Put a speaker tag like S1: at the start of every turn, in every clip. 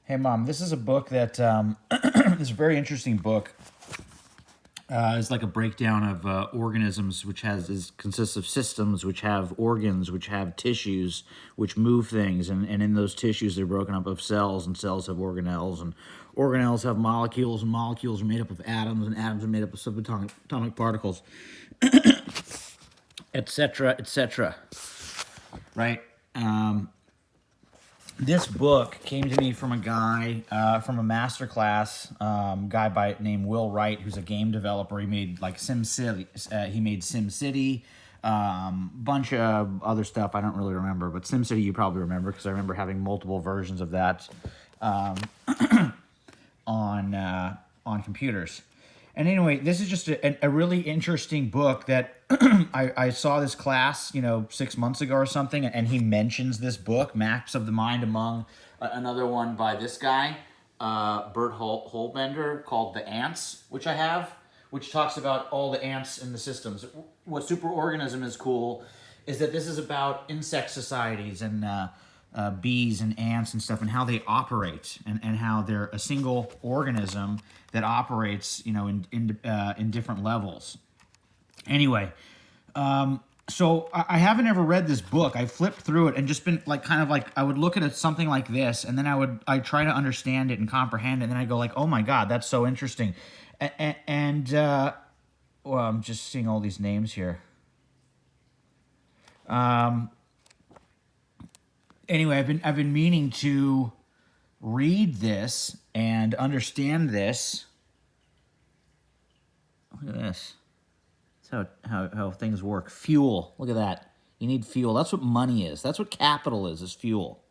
S1: Hey, Mom, this is a book that, this is a very interesting book. It's like a breakdown of organisms, which consists of systems, which have organs, which have tissues, which move things. And in those tissues, they're broken up of cells, and cells have organelles. And organelles have molecules, and molecules are made up of atoms, and atoms are made up of subatomic particles, etc., etc. Right? This book came to me from a guy from a master class, guy named Will Wright, who's a game developer. He made like SimCity. He made SimCity, bunch of other stuff I don't really remember, but SimCity you probably remember because I remember having multiple versions of that on computers. And anyway, this is just a really interesting book that I saw this class, 6 months ago or something, and he mentions this book, Maps of the Mind, among another one by this guy, Bert Holbender, called The Ants, which I have, which talks about all the ants in the systems. What Superorganism is cool is that this is about insect societies and bees and ants and stuff, and how they operate, and how they're a single organism that operates, in different levels. Anyway, so I haven't ever read this book. I flipped through it and just been like, I would look at something like this, and then I try to understand it and comprehend it, and then I go like, oh my God, that's so interesting. Well, I'm just seeing all these names here. Anyway, I've been meaning to read this and understand this. Look at this. That's how things work. Fuel. Look at that. You need fuel. That's what money is. That's what capital is fuel.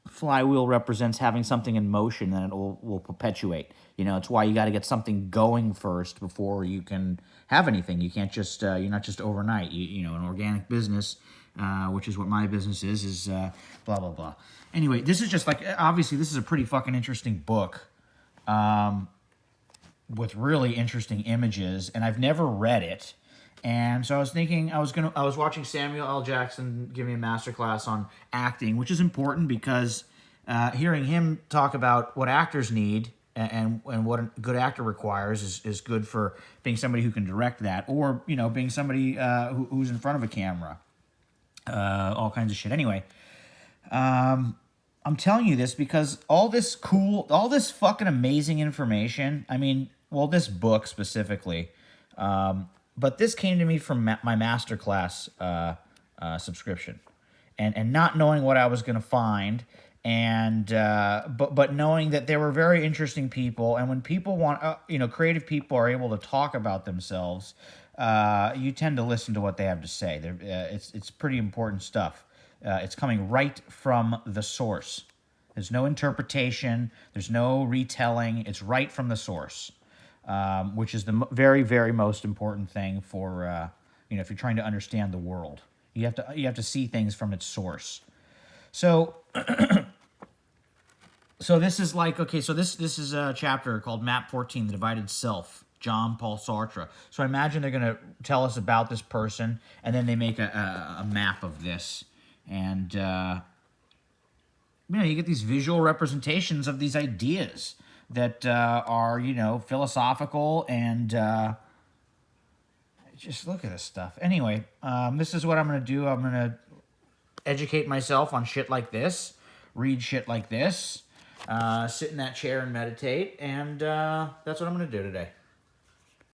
S1: Flywheel represents having something in motion, and it will perpetuate. It's why you got to get something going first before you can have anything. You can't just, you're not just overnight. An organic business, which is what my business is blah, blah, blah. Anyway, this is just like, obviously, this is a pretty fucking interesting book with really interesting images, and I've never read it. And so I was thinking I was watching Samuel L. Jackson give me a masterclass on acting, which is important because hearing him talk about what actors need and what a good actor requires is good for being somebody who can direct that, or being somebody who's in front of a camera, all kinds of shit. Anyway, I'm telling you this because all this fucking amazing information. I mean, well, this book specifically. But this came to me from my masterclass subscription, and not knowing what I was going to find, and but knowing that there were very interesting people, and when people want, creative people are able to talk about themselves, you tend to listen to what they have to say. It's pretty important stuff. It's coming right from the source. There's no interpretation. There's no retelling. It's right from the source. Which is the very, very most important thing for, if you're trying to understand the world. You have to see things from its source. So, so this is like, okay, so this is a chapter called Map 14, The Divided Self, Jean-Paul Sartre. So I imagine they're going to tell us about this person, and then they make a map of this. And, you get these visual representations of these ideas that are, philosophical, and just look at this stuff. Anyway, this is what I'm going to do. I'm going to educate myself on shit like this, read shit like this, sit in that chair and meditate, and that's what I'm going to do today.